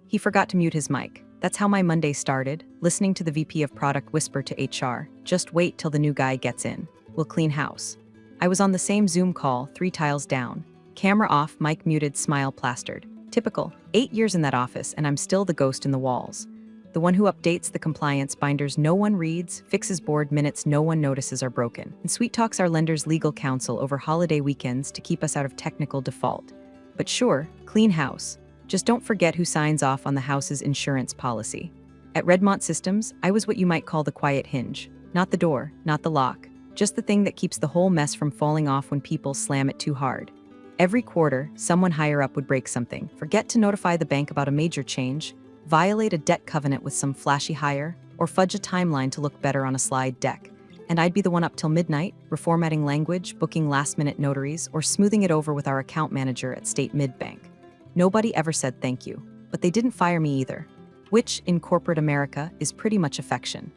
He forgot to mute his mic. That's how my Monday started, listening to the VP of Product whisper to HR, "Just wait till the new guy gets in. We'll clean house." I was on the same Zoom call, 3 tiles down. Camera off, mic muted, smile plastered. Typical. 8 years in that office, and I'm still the ghost in the walls. The one who updates the compliance binders no one reads, fixes board minutes no one notices are broken, and sweet talks our lender's legal counsel over holiday weekends to keep us out of technical default. But sure, clean house. Just don't forget who signs off on the house's insurance policy. At Redmont Systems, I was what you might call the quiet hinge. Not the door, not the lock, just the thing that keeps the whole mess from falling off when people slam it too hard. Every quarter, someone higher up would break something, forget to notify the bank about a major change, violate a debt covenant with some flashy hire, or fudge a timeline to look better on a slide deck. And I'd be the one up till midnight, reformatting language, booking last-minute notaries, or smoothing it over with our account manager at State Mid-Bank. Nobody ever said thank you, but they didn't fire me either, which, in corporate America, is pretty much affection.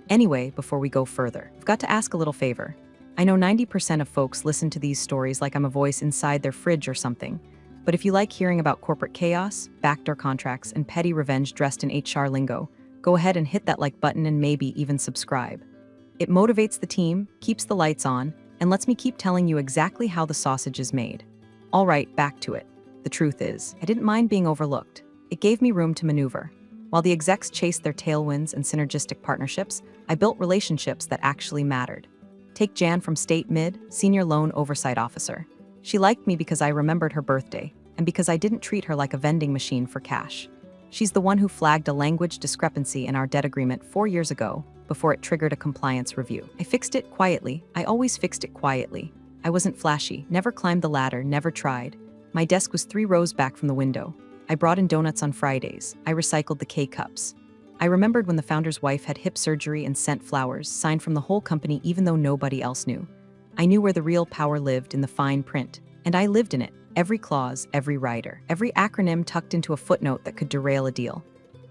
Anyway, before we go further, I've got to ask a little favor. I know 90% of folks listen to these stories like I'm a voice inside their fridge or something, but if you like hearing about corporate chaos, backdoor contracts, and petty revenge dressed in HR lingo, go ahead and hit that like button and maybe even subscribe. It motivates the team, keeps the lights on, and lets me keep telling you exactly how the sausage is made. All right, back to it. The truth is, I didn't mind being overlooked. It gave me room to maneuver. While the execs chased their tailwinds and synergistic partnerships, I built relationships that actually mattered. Take Jan from State Mid, Senior Loan Oversight Officer. She liked me because I remembered her birthday, and because I didn't treat her like a vending machine for cash. She's the one who flagged a language discrepancy in our debt agreement 4 years ago, before it triggered a compliance review. I fixed it quietly. I always fixed it quietly. I wasn't flashy, never climbed the ladder, never tried. My desk was 3 rows back from the window. I brought in donuts on Fridays. I recycled the K-cups. I remembered when the founder's wife had hip surgery and sent flowers, signed from the whole company even though nobody else knew. I knew where the real power lived in the fine print, and I lived in it. Every clause, every rider, every acronym tucked into a footnote that could derail a deal.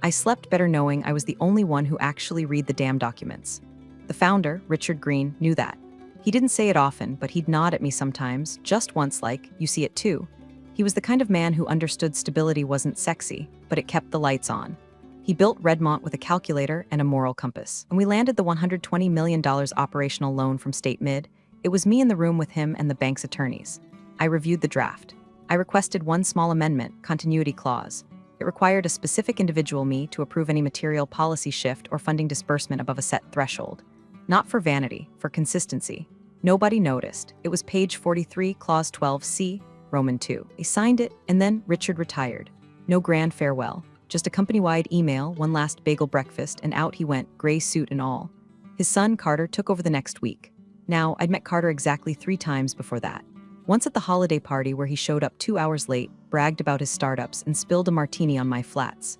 I slept better knowing I was the only one who actually read the damn documents. The founder, Richard Green, knew that. He didn't say it often, but he'd nod at me sometimes, just once like, "You see it too." He was the kind of man who understood stability wasn't sexy, but it kept the lights on. He built Redmont with a calculator and a moral compass. When we landed the $120 million operational loan from State Mid, it was me in the room with him and the bank's attorneys. I reviewed the draft. I requested one small amendment, continuity clause. It required a specific individual me to approve any material policy shift or funding disbursement above a set threshold. Not for vanity, for consistency. Nobody noticed. It was page 43, clause 12C, Roman 2. He signed it, and then Richard retired. No grand farewell. Just a company-wide email, one last bagel breakfast, and out he went, gray suit and all. His son, Carter, took over the next week. Now, I'd met Carter exactly 3 times before that. Once at the holiday party where he showed up 2 hours late, bragged about his startups, and spilled a martini on my flats.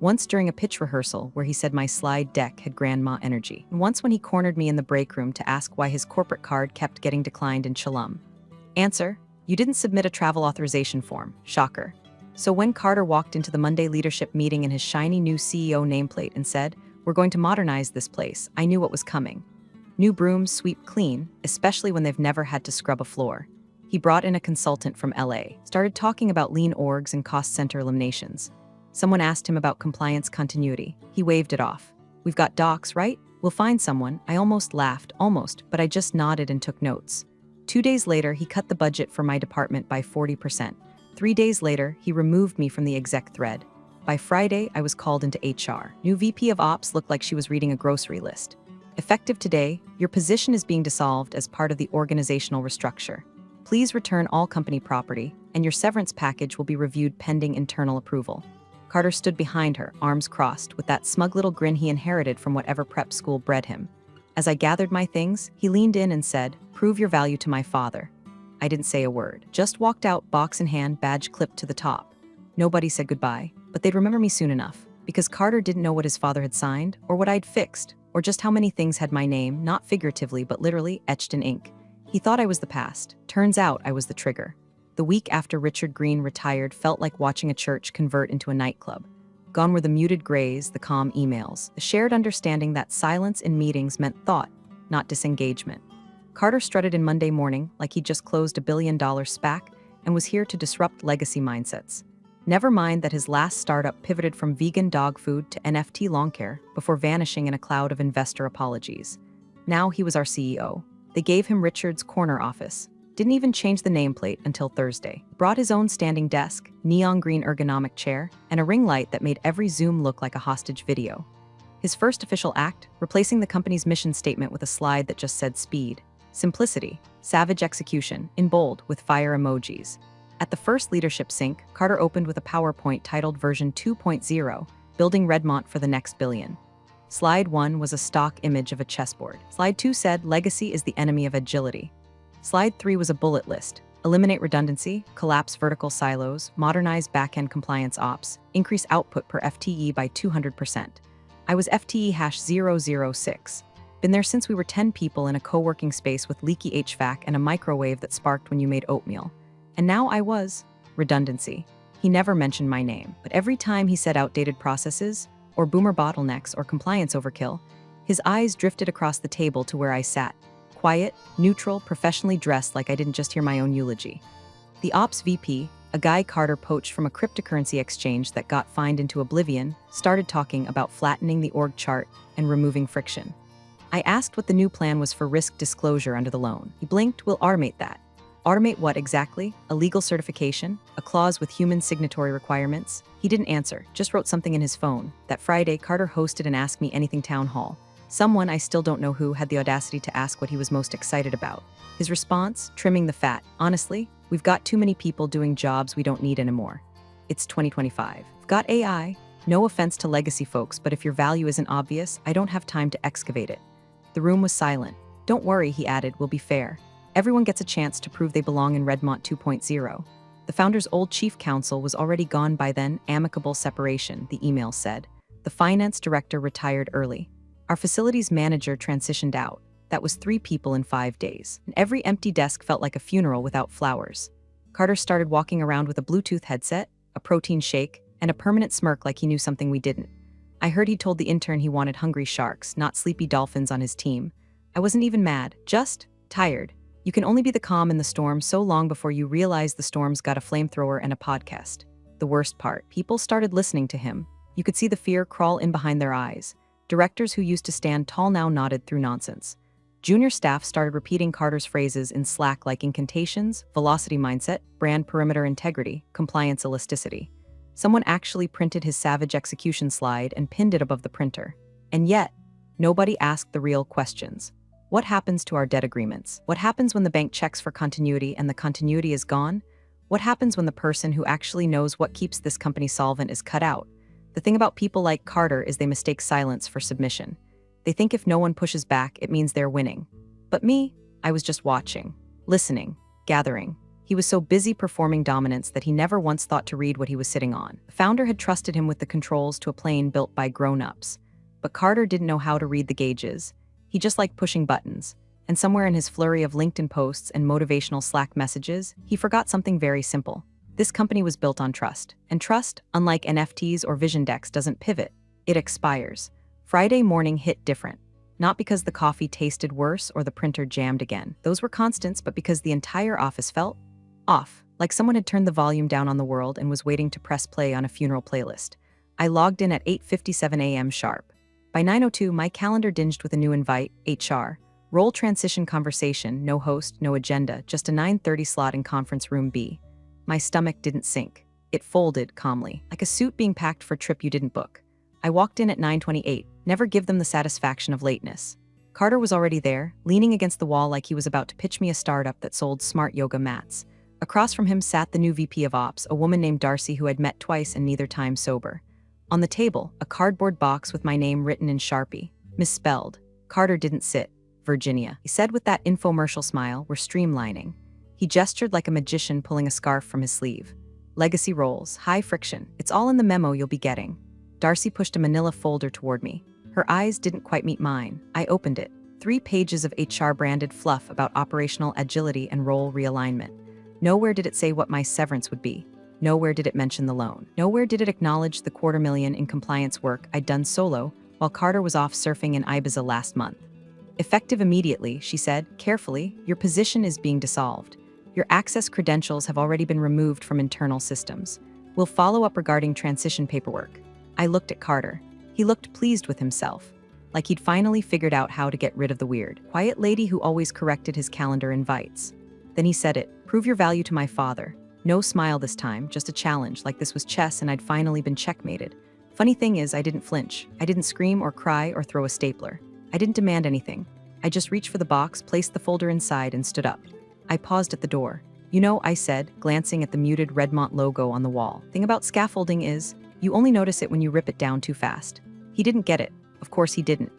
Once during a pitch rehearsal where he said my slide deck had grandma energy. And once when he cornered me in the break room to ask why his corporate card kept getting declined in Chalum. Answer: you didn't submit a travel authorization form. Shocker. So when Carter walked into the Monday leadership meeting in his shiny new CEO nameplate and said, "We're going to modernize this place," I knew what was coming. New brooms sweep clean, especially when they've never had to scrub a floor. He brought in a consultant from LA, started talking about lean orgs and cost center eliminations. Someone asked him about compliance continuity. He waved it off. "We've got docs, right? We'll find someone." I almost laughed, but I just nodded and took notes. 2 days later, he cut the budget for my department by 40%. 3 days later, he removed me from the exec thread. By Friday, I was called into HR. New VP of Ops looked like she was reading a grocery list. Effective today, your position is being dissolved as part of the organizational restructure. Please return all company property, and your severance package will be reviewed pending internal approval. Carter stood behind her, arms crossed, with that smug little grin he inherited from whatever prep school bred him. As I gathered my things, he leaned in and said, "Prove your value to my father." I didn't say a word, just walked out, box in hand, badge clipped to the top. Nobody said goodbye, but they'd remember me soon enough, because Carter didn't know what his father had signed, or what I'd fixed, or just how many things had my name, not figuratively but literally, etched in ink. He thought I was the past. Turns out I was the trigger. The week after Richard Green retired felt like watching a church convert into a nightclub. Gone were the muted grays, the calm emails, the shared understanding that silence in meetings meant thought, not disengagement. Carter strutted in Monday morning like he'd just closed $1 billion SPAC and was here to disrupt legacy mindsets. Never mind that his last startup pivoted from vegan dog food to NFT lawn care before vanishing in a cloud of investor apologies. Now he was our CEO. They gave him Richard's corner office. Didn't even change the nameplate until Thursday. Brought his own standing desk, neon green ergonomic chair, and a ring light that made every Zoom look like a hostage video. His first official act, replacing the company's mission statement with a slide that just said speed, simplicity, savage execution, in bold with fire emojis. At the first leadership sync, Carter opened with a PowerPoint titled version 2.0, Building Redmont for the Next Billion. Slide 1 was a stock image of a chessboard. Slide 2 said, Legacy is the enemy of agility. Slide 3 was a bullet list. Eliminate redundancy, collapse vertical silos, modernize backend compliance ops, increase output per FTE by 200%. I was FTE #006. Been there since we were 10 people in a co-working space with leaky HVAC and a microwave that sparked when you made oatmeal. And now I was redundancy. He never mentioned my name, but every time he said outdated processes, or boomer bottlenecks, or compliance overkill, his eyes drifted across the table to where I sat. Quiet, neutral, professionally dressed like I didn't just hear my own eulogy. The ops VP, a guy Carter poached from a cryptocurrency exchange that got fined into oblivion, started talking about flattening the org chart and removing friction. I asked what the new plan was for risk disclosure under the loan. He blinked, we'll automate that. Automate what exactly? A legal certification? A clause with human signatory requirements? He didn't answer, just wrote something in his phone. That Friday, Carter hosted an Ask Me Anything town hall. Someone, I still don't know who, had the audacity to ask what he was most excited about. His response, trimming the fat. Honestly, we've got too many people doing jobs we don't need anymore. It's 2025. We've got AI. No offense to legacy folks, but if your value isn't obvious, I don't have time to excavate it. The room was silent. Don't worry, he added, we'll be fair. Everyone gets a chance to prove they belong in Redmont 2.0. The founder's old chief counsel was already gone by then, amicable separation, the email said. The finance director retired early. Our facilities manager transitioned out. That was 3 people in 5 days. And every empty desk felt like a funeral without flowers. Carter started walking around with a Bluetooth headset, a protein shake, and a permanent smirk like he knew something we didn't. I heard he told the intern he wanted hungry sharks, not sleepy dolphins on his team. I wasn't even mad, just tired. You can only be the calm in the storm so long before you realize the storm's got a flamethrower and a podcast. The worst part, people started listening to him. You could see the fear crawl in behind their eyes. Directors who used to stand tall now nodded through nonsense. Junior staff started repeating Carter's phrases in Slack like incantations, velocity mindset, brand perimeter integrity, compliance elasticity. Someone actually printed his savage execution slide and pinned it above the printer. And yet, nobody asked the real questions. What happens to our debt agreements? What happens when the bank checks for continuity and the continuity is gone? What happens when the person who actually knows what keeps this company solvent is cut out? The thing about people like Carter is they mistake silence for submission. They think if no one pushes back, it means they're winning. But me, I was just watching, listening, gathering. He was so busy performing dominance that he never once thought to read what he was sitting on. The founder had trusted him with the controls to a plane built by grown-ups. But Carter didn't know how to read the gauges. He just liked pushing buttons. And somewhere in his flurry of LinkedIn posts and motivational Slack messages, he forgot something very simple. This company was built on trust. And trust, unlike NFTs or vision decks, doesn't pivot. It expires. Friday morning hit different. Not because the coffee tasted worse or the printer jammed again. Those were constants, but because the entire office felt off, like someone had turned the volume down on the world and was waiting to press play on a funeral playlist. I logged in at 8:57 a.m. sharp. By 9:02, my calendar dinged with a new invite, HR. Role transition conversation, no host, no agenda, just a 9:30 slot in conference room B. My stomach didn't sink. It folded calmly, like a suit being packed for a trip you didn't book. I walked in at 9:28, never give them the satisfaction of lateness. Carter was already there, leaning against the wall like he was about to pitch me a startup that sold smart yoga mats. Across from him sat the new VP of Ops, a woman named Darcy who had met twice and neither time sober. On the table, a cardboard box with my name written in Sharpie, misspelled. Carter didn't sit. Virginia, he said with that infomercial smile, we're streamlining. He gestured like a magician pulling a scarf from his sleeve. Legacy roles, high friction, it's all in the memo you'll be getting. Darcy pushed a manila folder toward me. Her eyes didn't quite meet mine. I opened it. 3 pages of HR-branded fluff about operational agility and role realignment. Nowhere did it say what my severance would be. Nowhere did it mention the loan. Nowhere did it acknowledge the $250,000 in compliance work I'd done solo while Carter was off surfing in Ibiza last month. Effective immediately, she said, carefully, your position is being dissolved. Your access credentials have already been removed from internal systems. We'll follow up regarding transition paperwork. I looked at Carter. He looked pleased with himself, like he'd finally figured out how to get rid of the weird, quiet lady who always corrected his calendar invites. Then he said it, prove your value to my father. No smile this time, just a challenge, like this was chess and I'd finally been checkmated. Funny thing is, I didn't flinch. I didn't scream or cry or throw a stapler. I didn't demand anything. I just reached for the box, placed the folder inside, and stood up. I paused at the door. You know, I said, glancing at the muted Redmont logo on the wall. Thing about scaffolding is, you only notice it when you rip it down too fast. He didn't get it. Of course he didn't.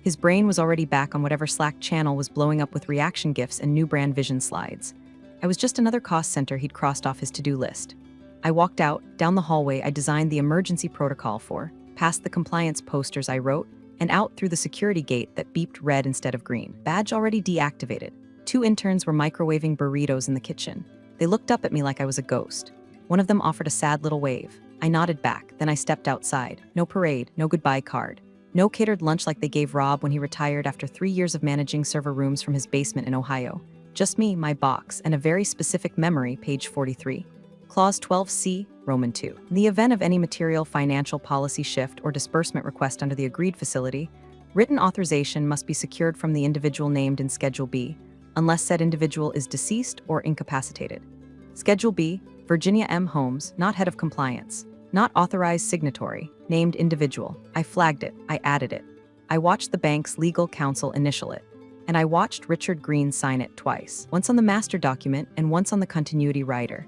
His brain was already back on whatever Slack channel was blowing up with reaction gifs and new brand vision slides. I was just another cost center he'd crossed off his to-do list. I walked out, down the hallway I designed the emergency protocol for, past the compliance posters I wrote, and out through the security gate that beeped red instead of green. Badge already deactivated. 2 interns were microwaving burritos in the kitchen. They looked up at me like I was a ghost. One of them offered a sad little wave. I nodded back, then I stepped outside. No parade, no goodbye card. No catered lunch like they gave Rob when he retired after 3 years of managing server rooms from his basement in Ohio. Just me, my box, and a very specific memory, page 43. Clause 12C, Roman 2. In the event of any material financial policy shift or disbursement request under the agreed facility, written authorization must be secured from the individual named in Schedule B, unless said individual is deceased or incapacitated. Schedule B, Virginia M. Holmes, not head of compliance. Not authorized signatory, named individual. I flagged it, I added it. I watched the bank's legal counsel initial it. And I watched Richard Green sign it twice, once on the master document and once on the continuity rider.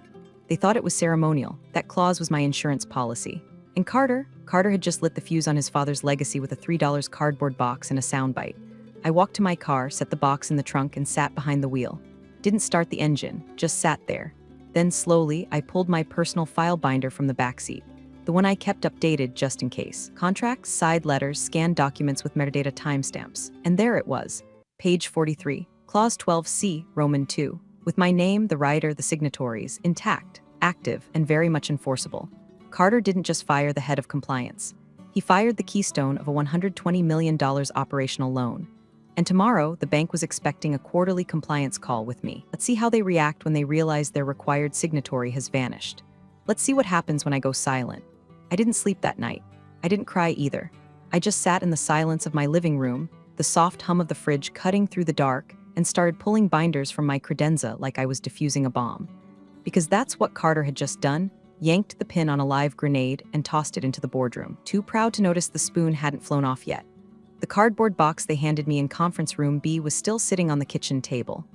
They thought it was ceremonial. That clause was my insurance policy. And Carter had just lit the fuse on his father's legacy with a $3 cardboard box and a soundbite. I walked to my car, set the box in the trunk, and sat behind the wheel. Didn't start the engine, just sat there. Then slowly, I pulled my personal file binder from the back seat. The one I kept updated just in case. Contracts, side letters, scanned documents with metadata timestamps. And there it was. Page 43, Clause 12C, Roman 2. With my name, the rider, the signatories, intact, active, and very much enforceable. Carter didn't just fire the head of compliance. He fired the keystone of a $120 million operational loan. And tomorrow, the bank was expecting a quarterly compliance call with me. Let's see how they react when they realize their required signatory has vanished. Let's see what happens when I go silent. I didn't sleep that night. I didn't cry either. I just sat in the silence of my living room, the soft hum of the fridge cutting through the dark, and started pulling binders from my credenza like I was defusing a bomb. Because that's what Carter had just done, yanked the pin on a live grenade and tossed it into the boardroom. Too proud to notice the spoon hadn't flown off yet. The cardboard box they handed me in conference room B was still sitting on the kitchen table.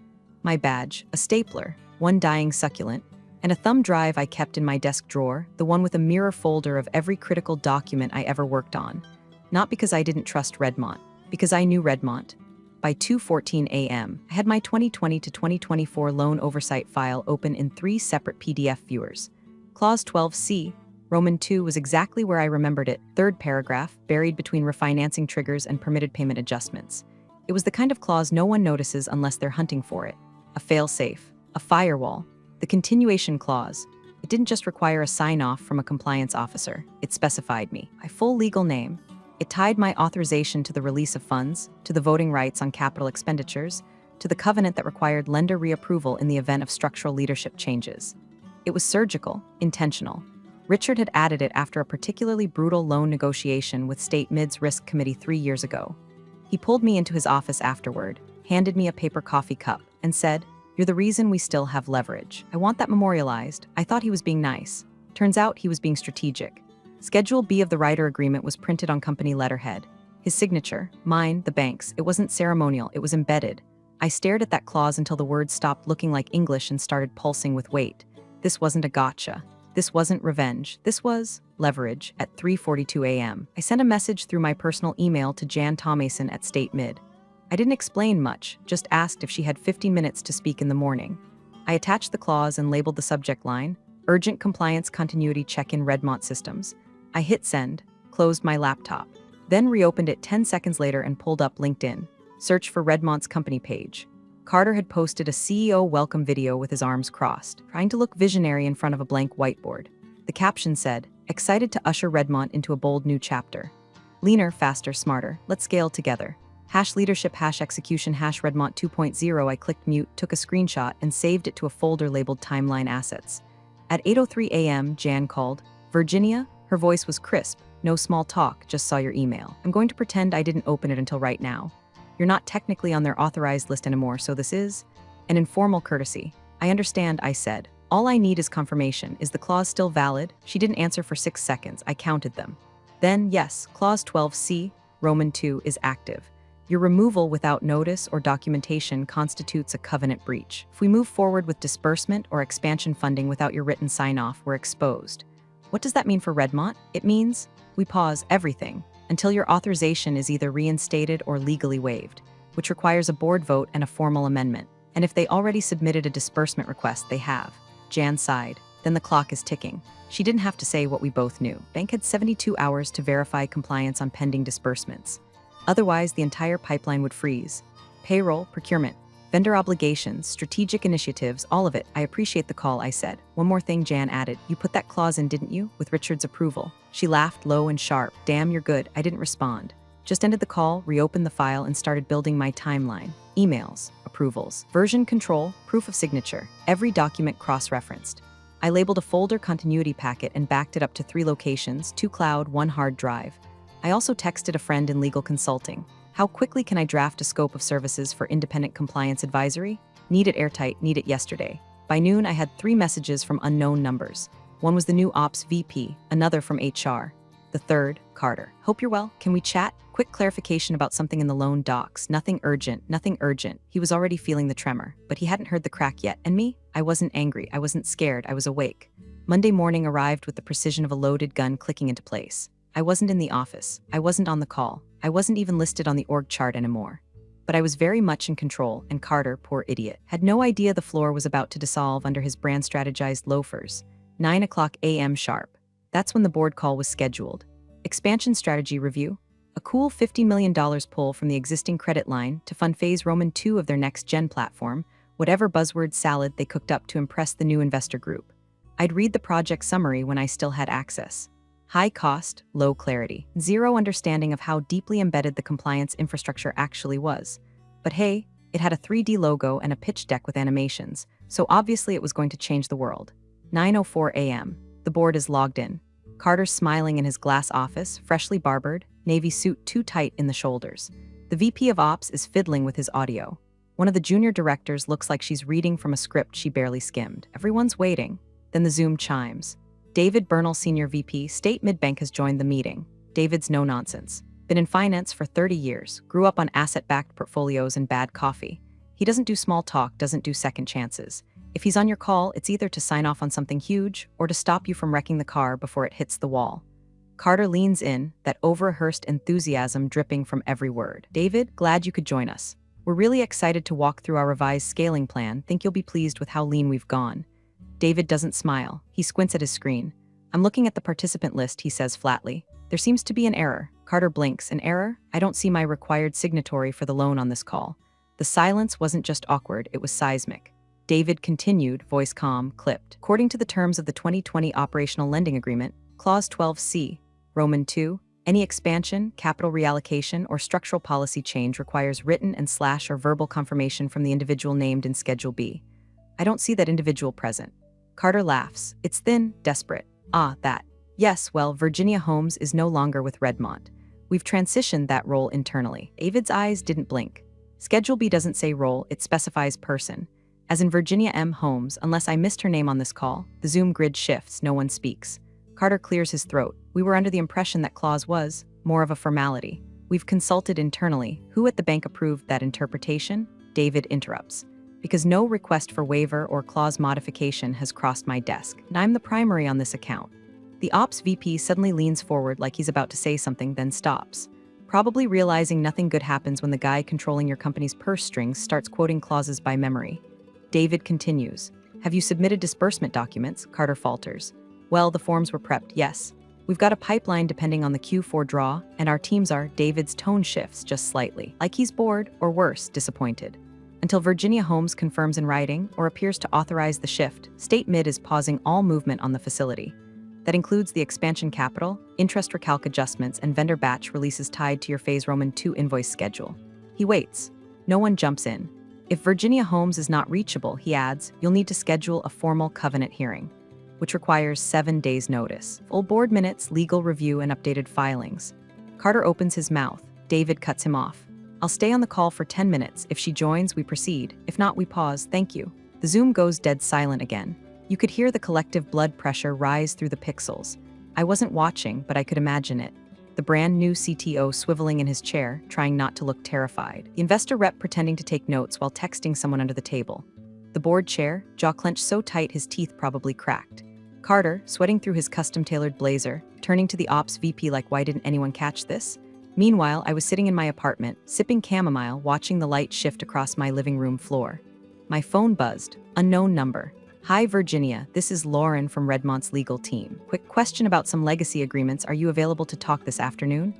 My badge, a stapler, one dying succulent, and a thumb drive I kept in my desk drawer, the one with a mirror folder of every critical document I ever worked on. Not because I didn't trust Redmont, because I knew Redmont. By 2:14 a.m., I had my 2020 to 2024 loan oversight file open in 3 separate PDF viewers. Clause 12C, Roman 2 was exactly where I remembered it, 3rd paragraph, buried between refinancing triggers and permitted payment adjustments. It was the kind of clause no one notices unless they're hunting for it. A fail-safe, a firewall. The continuation clause. It didn't just require a sign-off from a compliance officer. It specified me, my full legal name. It tied my authorization to the release of funds, to the voting rights on capital expenditures, to the covenant that required lender reapproval in the event of structural leadership changes. It was surgical, intentional. Richard had added it after a particularly brutal loan negotiation with State Mid's Risk Committee 3 years ago. He pulled me into his office afterward, handed me a paper coffee cup, and said, "You're the reason we still have leverage. I want that memorialized." I thought he was being nice. Turns out he was being strategic. Schedule B of the rider agreement was printed on company letterhead. His signature, mine, the bank's, it wasn't ceremonial, it was embedded. I stared at that clause until the words stopped looking like English and started pulsing with weight. This wasn't a gotcha. This wasn't revenge. This was leverage. At 3:42 a.m., I sent a message through my personal email to Jan Thomason at State Mid. I didn't explain much, just asked if she had 50 minutes to speak in the morning. I attached the clause and labeled the subject line, Urgent Compliance Continuity Check-in Redmont Systems. I hit send, closed my laptop, then reopened it 10 seconds later and pulled up LinkedIn. Search for Redmont's company page. Carter had posted a CEO welcome video with his arms crossed, trying to look visionary in front of a blank whiteboard. The caption said, "Excited to usher Redmont into a bold new chapter. Leaner, faster, smarter. Let's scale together. #leadership, #execution, #Redmont 2.0. I clicked mute, took a screenshot, and saved it to a folder labeled Timeline Assets. At 8:03 a.m., Jan called. Virginia? Her voice was crisp. No small talk, just saw your email. I'm going to pretend I didn't open it until right now. You're not technically on their authorized list anymore, so this is an informal courtesy. I understand, I said. All I need is confirmation. Is the clause still valid? She didn't answer for 6 seconds. I counted them. Then, yes, clause 12C, Roman 2, is active. Your removal without notice or documentation constitutes a covenant breach. If we move forward with disbursement or expansion funding without your written sign-off, we're exposed. What does that mean for Redmont? It means we pause everything until your authorization is either reinstated or legally waived, which requires a board vote and a formal amendment. And if they already submitted a disbursement request, they have. Jan sighed. Then the clock is ticking. She didn't have to say what we both knew. Bank had 72 hours to verify compliance on pending disbursements. Otherwise, the entire pipeline would freeze. Payroll, procurement, vendor obligations, strategic initiatives, all of it. I appreciate the call, I said. One more thing, Jan added. You put that clause in, didn't you? With Richard's approval. She laughed low and sharp. Damn, you're good. I didn't respond. Just ended the call, reopened the file, and started building my timeline. Emails, approvals, version control, proof of signature. Every document cross-referenced. I labeled a folder continuity packet and backed it up to 3 locations, 2 cloud, 1 hard drive. I also texted a friend in legal consulting. How quickly can I draft a scope of services for independent compliance advisory? Need it airtight, need it yesterday. By noon, I had 3 messages from unknown numbers. One was the new Ops VP, another from HR. The third, Carter. Hope you're well. Can we chat? Quick clarification about something in the loan docs. Nothing urgent, nothing urgent. He was already feeling the tremor, but he hadn't heard the crack yet. And me? I wasn't angry, I wasn't scared, I was awake. Monday morning arrived with the precision of a loaded gun clicking into place. I wasn't in the office. I wasn't on the call. I wasn't even listed on the org chart anymore. But I was very much in control, and Carter, poor idiot, had no idea the floor was about to dissolve under his brand-strategized loafers. 9:00 a.m. sharp. That's when the board call was scheduled. Expansion strategy review. A cool $50 million pull from the existing credit line to fund phase Roman 2 of their next-gen platform, whatever buzzword salad they cooked up to impress the new investor group. I'd read the project summary when I still had access. High cost, low clarity, zero understanding of how deeply embedded the compliance infrastructure actually was. But hey, it had a 3D logo and a pitch deck with animations, so obviously it was going to change the world. 9:04 a.m. The board is logged in. Carter's smiling in his glass office, freshly barbered, navy suit too tight in the shoulders. The VP of Ops is fiddling with his audio. One of the junior directors looks like she's reading from a script she barely skimmed. Everyone's waiting. Then the Zoom chimes. David Bernal, Senior VP, State Midbank, has joined the meeting. David's no nonsense. Been in finance for 30 years, grew up on asset-backed portfolios and bad coffee. He doesn't do small talk, doesn't do second chances. If he's on your call, it's either to sign off on something huge or to stop you from wrecking the car before it hits the wall. Carter leans in, that over-rehearsed enthusiasm dripping from every word. David, glad you could join us. We're really excited to walk through our revised scaling plan. Think you'll be pleased with how lean we've gone. David doesn't smile. He squints at his screen. I'm looking at the participant list, he says flatly. There seems to be an error. Carter blinks. An error? I don't see my required signatory for the loan on this call. The silence wasn't just awkward, it was seismic. David continued, voice calm, clipped. According to the terms of the 2020 Operational Lending Agreement, Clause 12C, Roman 2, any expansion, capital reallocation, or structural policy change requires written and / or verbal confirmation from the individual named in Schedule B. I don't see that individual present. Carter laughs. It's thin, desperate. Ah, that. Yes, well, Virginia Holmes is no longer with Redmont. We've transitioned that role internally. David's eyes didn't blink. Schedule B doesn't say role, it specifies person. As in Virginia M. Holmes, unless I missed her name on this call, the Zoom grid shifts, no one speaks. Carter clears his throat. We were under the impression that clause was more of a formality. We've consulted internally. Who at the bank approved that interpretation? David interrupts. Because no request for waiver or clause modification has crossed my desk, and I'm the primary on this account. The Ops VP suddenly leans forward like he's about to say something, then stops. Probably realizing nothing good happens when the guy controlling your company's purse strings starts quoting clauses by memory. David continues. Have you submitted disbursement documents? Carter falters. Well, the forms were prepped, yes. We've got a pipeline depending on the Q4 draw, and our teams are. David's tone shifts just slightly, like he's bored, or worse, disappointed. Until Virginia Holmes confirms in writing or appears to authorize the shift, State Mid is pausing all movement on the facility. That includes the expansion capital, interest recalc adjustments, and vendor batch releases tied to your Phase Roman 2 invoice schedule. He waits. No one jumps in. If Virginia Holmes is not reachable, he adds, you'll need to schedule a formal covenant hearing. which requires 7 days' notice. Full board minutes, legal review, and updated filings. Carter opens his mouth. David cuts him off. I'll stay on the call for 10 minutes. If she joins, we proceed. If not, we pause. Thank you. The Zoom goes dead silent again. You could hear the collective blood pressure rise through the pixels. I wasn't watching, but I could imagine it. The brand new CTO swiveling in his chair, trying not to look terrified. The investor rep pretending to take notes while texting someone under the table. The board chair, jaw clenched so tight his teeth probably cracked. Carter, sweating through his custom-tailored blazer, turning to the ops VP like, why didn't anyone catch this? Meanwhile, I was sitting in my apartment, sipping chamomile, watching the light shift across my living room floor. My phone buzzed. Unknown number. Hi, Virginia. This is Lauren from Redmont's legal team. Quick question about some legacy agreements. Are you available to talk this afternoon?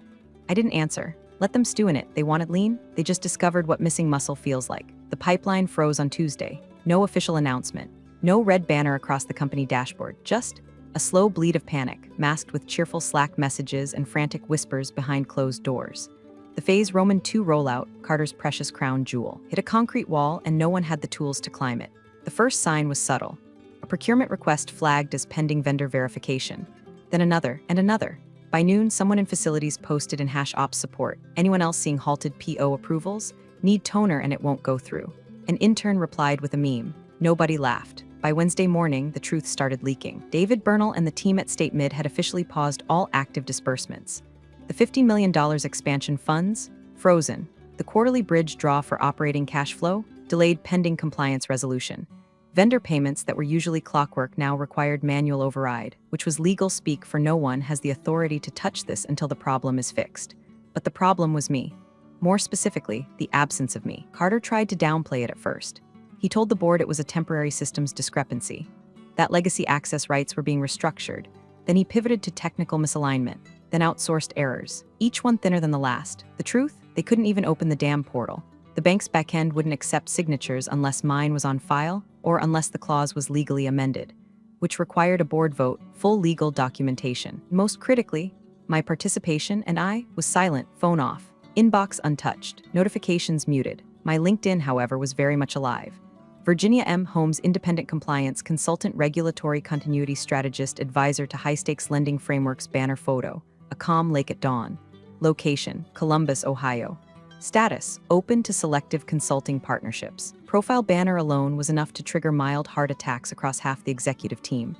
I didn't answer. Let them stew in it. They want it lean? They just discovered what missing muscle feels like. The pipeline froze on Tuesday. No official announcement. No red banner across the company dashboard. Just a slow bleed of panic, masked with cheerful Slack messages and frantic whispers behind closed doors. The Phase Roman II rollout, Carter's precious crown jewel, hit a concrete wall and no one had the tools to climb it. The first sign was subtle. A procurement request flagged as pending vendor verification. Then another and another. By noon, someone in facilities posted in #ops support. Anyone else seeing halted PO approvals? Need toner and it won't go through. An intern replied with a meme. Nobody laughed. By Wednesday morning, the truth started leaking. David Bernal and the team at State Mid had officially paused all active disbursements. The $50 million expansion funds? Frozen. The quarterly bridge draw for operating cash flow? Delayed pending compliance resolution. Vendor payments that were usually clockwork now required manual override, which was legal speak for no one has the authority to touch this until the problem is fixed. But the problem was me. More specifically, the absence of me. Carter tried to downplay it at first. He told the board it was a temporary systems discrepancy, that legacy access rights were being restructured. Then he pivoted to technical misalignment, then outsourced errors, each one thinner than the last. The truth? They couldn't even open the damn portal. The bank's backend wouldn't accept signatures unless mine was on file or unless the clause was legally amended, which required a board vote, full legal documentation. Most critically, my participation and I was silent, phone off, inbox untouched, notifications muted. My LinkedIn, however, was very much alive. Virginia M. Holmes, independent compliance consultant, regulatory continuity strategist, advisor to high-stakes lending frameworks. Banner photo, a calm lake at dawn. Location, Columbus, Ohio. Status, open to selective consulting partnerships. Profile banner alone was enough to trigger mild heart attacks across half the executive team.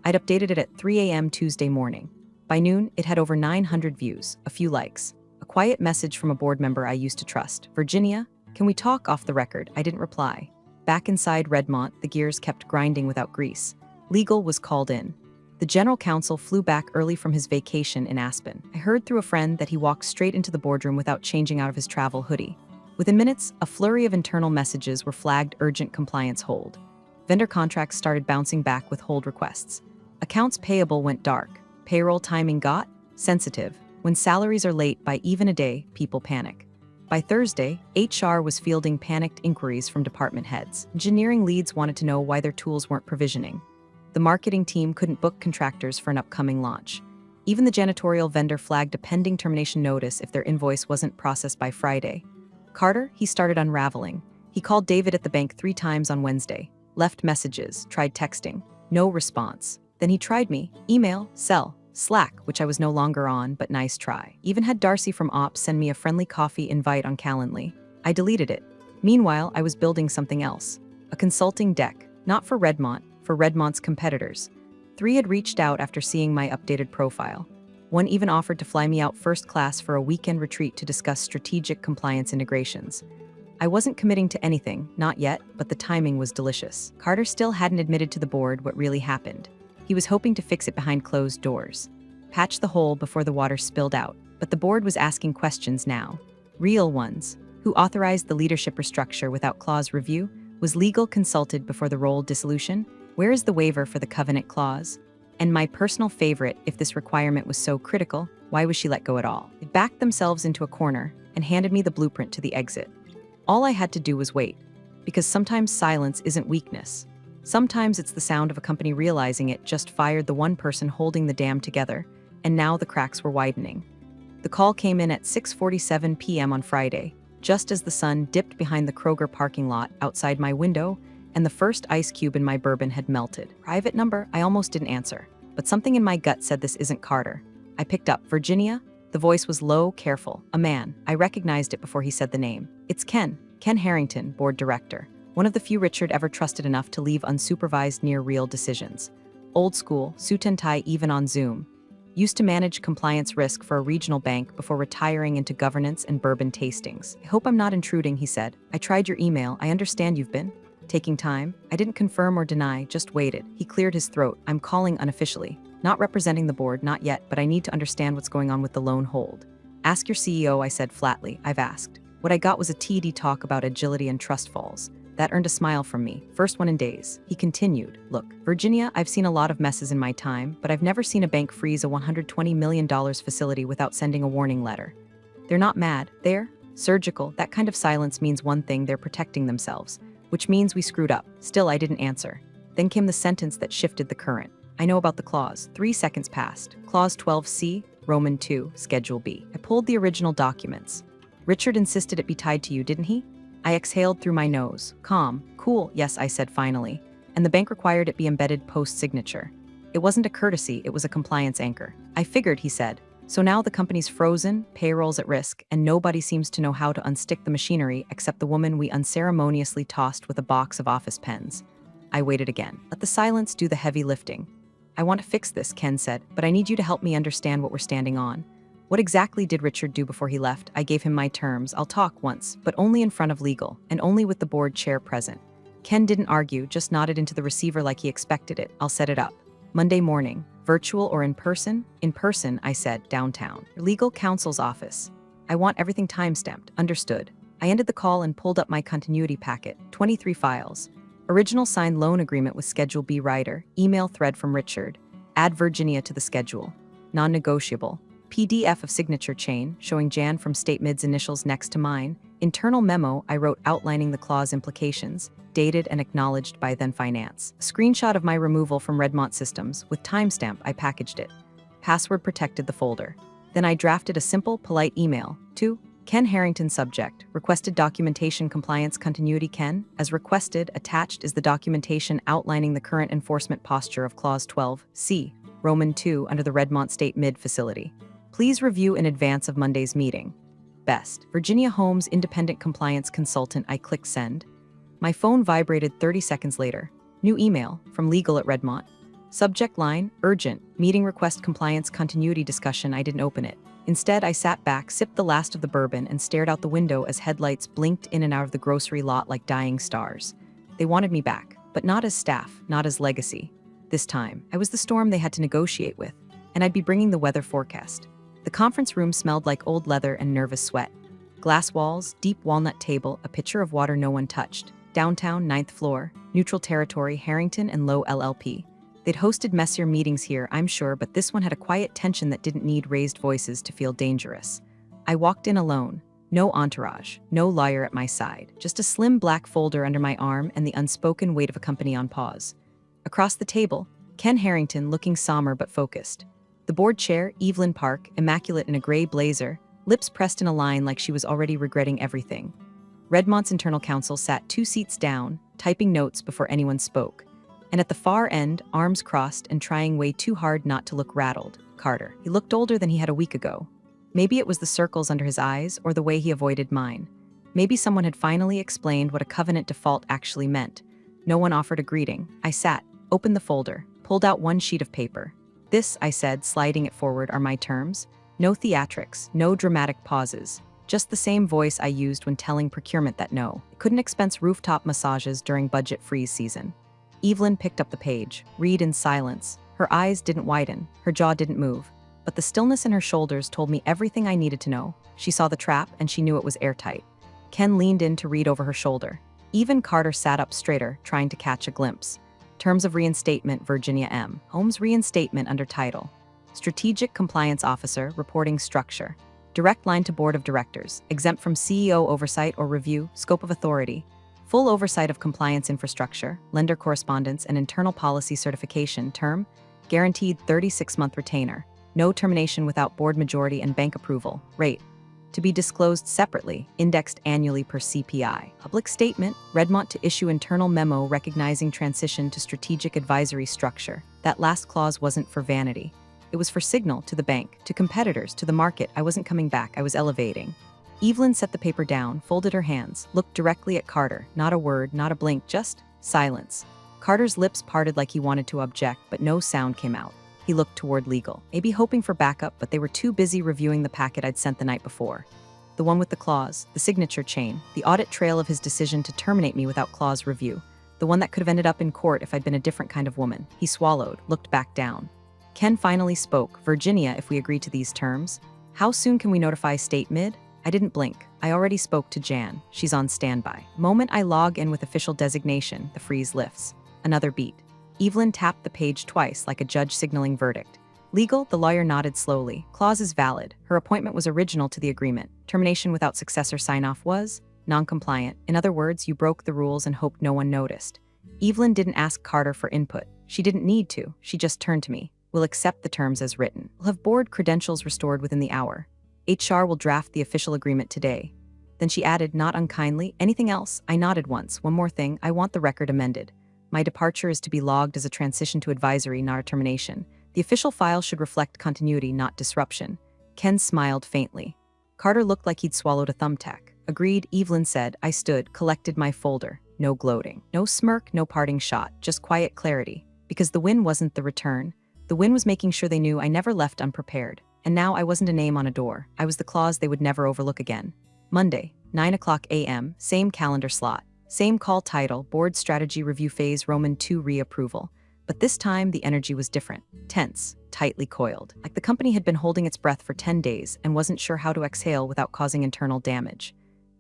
I'd updated it at 3 a.m. Tuesday morning. By noon, it had over 900 views, a few likes. A quiet message from a board member I used to trust. Virginia, can we talk off the record? I didn't reply. Back inside Redmont, the gears kept grinding without grease. Legal was called in. The general counsel flew back early from his vacation in Aspen. I heard through a friend that he walked straight into the boardroom without changing out of his travel hoodie. Within minutes, a flurry of internal messages were flagged urgent compliance hold. Vendor contracts started bouncing back with hold requests. Accounts payable went dark. Payroll timing got sensitive. When salaries are late by even a day, people panic. By Thursday, HR was fielding panicked inquiries from department heads. Engineering leads wanted to know why their tools weren't provisioning. The marketing team couldn't book contractors for an upcoming launch. Even the janitorial vendor flagged a pending termination notice if their invoice wasn't processed by Friday. Carter, he started unraveling. He called David at the bank 3 times on Wednesday, left messages, tried texting. No response. Then he tried me, email, cell, Slack, which I was no longer on, but nice try. Even had Darcy from Ops send me a friendly coffee invite on Calendly. I deleted it. Meanwhile, I was building something else. A consulting deck, not for Redmont, for Redmont's competitors. 3 had reached out after seeing my updated profile. 1 even offered to fly me out first class for a weekend retreat to discuss strategic compliance integrations. I wasn't committing to anything, not yet, but the timing was delicious. Carter still hadn't admitted to the board what really happened. He was hoping to fix it behind closed doors. Patch the hole before the water spilled out. But the board was asking questions now. Real ones. Who authorized the leadership restructure without clause review? Was legal consulted before the role dissolution? Where is the waiver for the covenant clause? And my personal favorite, if this requirement was so critical, why was she let go at all? They backed themselves into a corner and handed me the blueprint to the exit. All I had to do was wait. Because sometimes silence isn't weakness. Sometimes it's the sound of a company realizing it just fired the one person holding the dam together, and now the cracks were widening. The call came in at 6:47 p.m. on Friday, just as the sun dipped behind the Kroger parking lot outside my window and the first ice cube in my bourbon had melted. Private number, I almost didn't answer. But something in my gut said this isn't Carter. I picked up, Virginia? The voice was low, careful. A man. I recognized it before he said the name. It's Ken. Ken Harrington, board director. One of the few Richard ever trusted enough to leave unsupervised near real decisions. Old school, suit and tie even on Zoom. Used to manage compliance risk for a regional bank before retiring into governance and bourbon tastings. I hope I'm not intruding, he said. I tried your email. I understand you've been taking time. I didn't confirm or deny, just waited. He cleared his throat. I'm calling unofficially. Not representing the board, not yet, but I need to understand what's going on with the loan hold. Ask your CEO, I said flatly. I've asked. What I got was a TD talk about agility and trust falls. That earned a smile from me. First one in days. He continued, look, Virginia, I've seen a lot of messes in my time, but I've never seen a bank freeze a $120 million facility without sending a warning letter. They're not mad. They're surgical. That kind of silence means one thing, they're protecting themselves, which means we screwed up. Still, I didn't answer. Then came the sentence that shifted the current. I know about the clause. 3 seconds passed. Clause 12C, Roman 2, Schedule B. I pulled the original documents. Richard insisted it be tied to you, didn't he? I exhaled through my nose. Calm. Cool, yes, I said finally. And the bank required it be embedded post-signature. It wasn't a courtesy, it was a compliance anchor. I figured, he said. So now the company's frozen, payroll's at risk, and nobody seems to know how to unstick the machinery except the woman we unceremoniously tossed with a box of office pens. I waited again. Let the silence do the heavy lifting. I want to fix this, Ken said, but I need you to help me understand what we're standing on. What exactly did Richard do before he left? I gave him my terms. I'll talk once, but only in front of legal, and only with the board chair present. Ken didn't argue, just nodded into the receiver like he expected it. I'll set it up. Monday morning. Virtual or in person? In person, I said, downtown. Legal counsel's office. I want everything timestamped. Understood. I ended the call and pulled up my continuity packet. 23 files. Original signed loan agreement with Schedule B writer. Email thread from Richard. Add Virginia to the schedule. Non-negotiable. PDF of signature chain, showing Jan from State Mid's initials next to mine. Internal memo I wrote outlining the clause implications, dated and acknowledged by then Finance. A screenshot of my removal from Redmont Systems. With timestamp, I packaged it. Password protected the folder. Then I drafted a simple, polite email to Ken Harrington subject. Requested documentation compliance continuity Ken. As requested, attached is the documentation outlining the current enforcement posture of Clause 12C, Roman 2 under the Redmont State Mid facility. Please review in advance of Monday's meeting. Best. Virginia Holmes, independent compliance consultant. I clicked send. My phone vibrated 30 seconds later. New email from legal at Redmont. Subject line, urgent, meeting request compliance continuity discussion. I didn't open it. Instead, I sat back, sipped the last of the bourbon, and stared out the window as headlights blinked in and out of the grocery lot like dying stars. They wanted me back, but not as staff, not as legacy. This time, I was the storm they had to negotiate with, and I'd be bringing the weather forecast. The conference room smelled like old leather and nervous sweat. Glass walls, deep walnut table, a pitcher of water no one touched. Downtown, 9th floor, neutral territory, Harrington and Low LLP. They'd hosted messier meetings here, I'm sure, but this one had a quiet tension that didn't need raised voices to feel dangerous. I walked in alone. No entourage, no lawyer at my side, just a slim black folder under my arm and the unspoken weight of a company on pause. Across the table, Ken Harrington looking somber but focused. The board chair, Evelyn Park, immaculate in a gray blazer, lips pressed in a line like she was already regretting everything. Redmont's internal counsel sat 2 seats down, typing notes before anyone spoke. And at the far end, arms crossed and trying way too hard not to look rattled, Carter. He looked older than he had a week ago. Maybe it was the circles under his eyes or the way he avoided mine. Maybe someone had finally explained what a covenant default actually meant. No one offered a greeting. I sat, opened the folder, pulled out one sheet of paper. This, I said, sliding it forward, are my terms. No theatrics, no dramatic pauses. Just the same voice I used when telling procurement that no, it couldn't expense rooftop massages during budget freeze season. Evelyn picked up the page, read in silence. Her eyes didn't widen, her jaw didn't move. But the stillness in her shoulders told me everything I needed to know. She saw the trap, and she knew it was airtight. Ken leaned in to read over her shoulder. Even Carter sat up straighter, trying to catch a glimpse. Terms of reinstatement, Virginia M. Holmes reinstatement under title. Strategic Compliance Officer, reporting structure. Direct line to Board of Directors, exempt from CEO oversight or review, scope of authority. Full oversight of compliance infrastructure, lender correspondence, and internal policy certification. Term, guaranteed 36-month retainer. No termination without board majority and bank approval. Rate, To be disclosed separately, indexed annually per CPI. Public statement, Redmont to issue internal memo recognizing transition to strategic advisory structure. That last clause wasn't for vanity. It was for signal to the bank, to competitors, to the market. I wasn't coming back, I was elevating. Evelyn set the paper down, folded her hands, looked directly at Carter. Not a word, not a blink, just silence. Carter's lips parted like he wanted to object, but no sound came out. He looked toward legal, maybe hoping for backup, but they were too busy reviewing the packet I'd sent the night before. The one with the clause, the signature chain, the audit trail of his decision to terminate me without clause review. The one that could have ended up in court if I'd been a different kind of woman. He swallowed, looked back down. Ken finally spoke. Virginia, if we agree to these terms, how soon can we notify State Mid? I didn't blink. I already spoke to Jan. She's on standby. Moment I log in with official designation, the freeze lifts. Another beat. Evelyn tapped the page twice like a judge signaling verdict. Legal, the lawyer nodded slowly. Clause is valid. Her appointment was original to the agreement. Termination without successor sign-off was non-compliant. In other words, you broke the rules and hoped no one noticed. Evelyn didn't ask Carter for input. She didn't need to. She just turned to me. We'll accept the terms as written. We'll have board credentials restored within the hour. HR will draft the official agreement today. Then she added, not unkindly, anything else? I nodded once. One more thing, I want the record amended. My departure is to be logged as a transition to advisory, not a termination. The official file should reflect continuity, not disruption. Ken smiled faintly. Carter looked like he'd swallowed a thumbtack. Agreed, Evelyn said. I stood, collected my folder. No gloating. No smirk, no parting shot. Just quiet clarity. Because the win wasn't the return. The win was making sure they knew I never left unprepared. And now I wasn't a name on a door. I was the clause they would never overlook again. Monday, 9:00 a.m., same calendar slot. Same call title, Board Strategy Review Phase Roman II Reapproval. But this time, the energy was different. Tense, tightly coiled. Like the company had been holding its breath for 10 days and wasn't sure how to exhale without causing internal damage.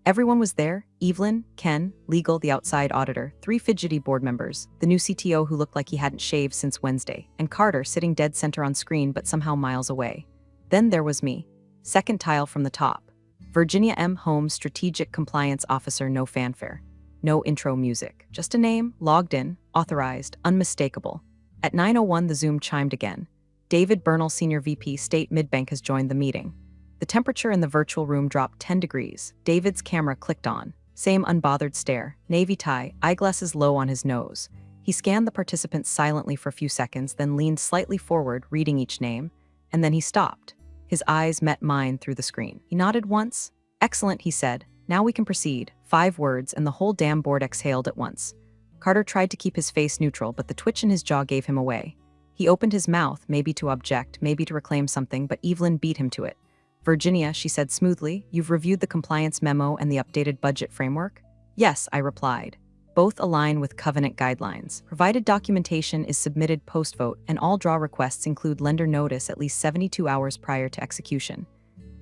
Everyone was there. Evelyn, Ken, legal, the outside auditor, 3 fidgety board members, the new CTO who looked like he hadn't shaved since Wednesday, and Carter sitting dead center on screen but somehow miles away. Then there was me. Second tile from the top. Virginia M. Holmes, Strategic Compliance Officer, no fanfare. No intro music. Just a name, logged in, authorized, unmistakable. At 9:01 the Zoom chimed again. David Bernal, Senior VP, State Midbank has joined the meeting. The temperature in the virtual room dropped 10 degrees. David's camera clicked on. Same unbothered stare, navy tie, eyeglasses low on his nose. He scanned the participants silently for a few seconds, then leaned slightly forward, reading each name, and then he stopped. His eyes met mine through the screen. He nodded once. Excellent, he said. Now we can proceed. 5 words, and the whole damn board exhaled at once. Carter tried to keep his face neutral, but the twitch in his jaw gave him away. He opened his mouth, maybe to object, maybe to reclaim something, but Evelyn beat him to it. Virginia, she said smoothly, you've reviewed the compliance memo and the updated budget framework? Yes, I replied. Both align with covenant guidelines. Provided documentation is submitted post-vote, and all draw requests include lender notice at least 72 hours prior to execution.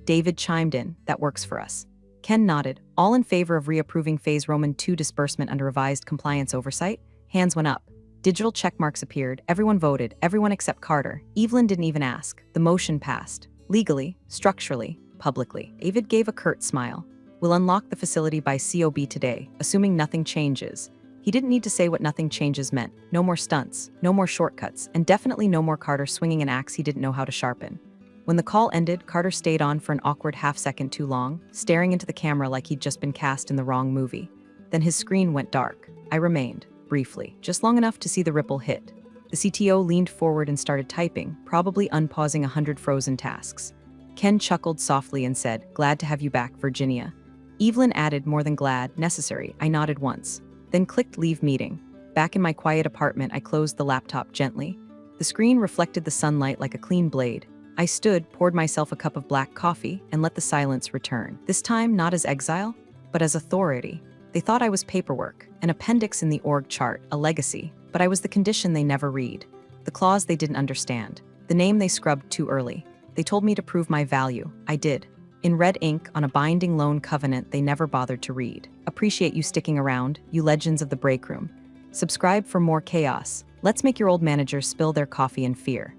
David chimed in, that works for us. Ken nodded, all in favor of reapproving Phase Roman II disbursement under revised compliance oversight? Hands went up. Digital checkmarks appeared, everyone voted, everyone except Carter. Evelyn didn't even ask. The motion passed. Legally, structurally, publicly. David gave a curt smile. We'll unlock the facility by COB today, assuming nothing changes. He didn't need to say what nothing changes meant. No more stunts, no more shortcuts, and definitely no more Carter swinging an axe he didn't know how to sharpen. When the call ended, Carter stayed on for an awkward half-second too long, staring into the camera like he'd just been cast in the wrong movie. Then his screen went dark. I remained, briefly, just long enough to see the ripple hit. The CTO leaned forward and started typing, probably unpausing 100 frozen tasks. Ken chuckled softly and said, glad to have you back, Virginia. Evelyn added, more than glad, necessary. I nodded once, then clicked leave meeting. Back in my quiet apartment, I closed the laptop gently. The screen reflected the sunlight like a clean blade. I stood, poured myself a cup of black coffee, and let the silence return. This time, not as exile, but as authority. They thought I was paperwork, an appendix in the org chart, a legacy, but I was the condition they never read. The clause they didn't understand. The name they scrubbed too early. They told me to prove my value. I did. In red ink, on a binding loan covenant they never bothered to read. Appreciate you sticking around, you legends of the break room. Subscribe for more chaos. Let's make your old managers spill their coffee in fear.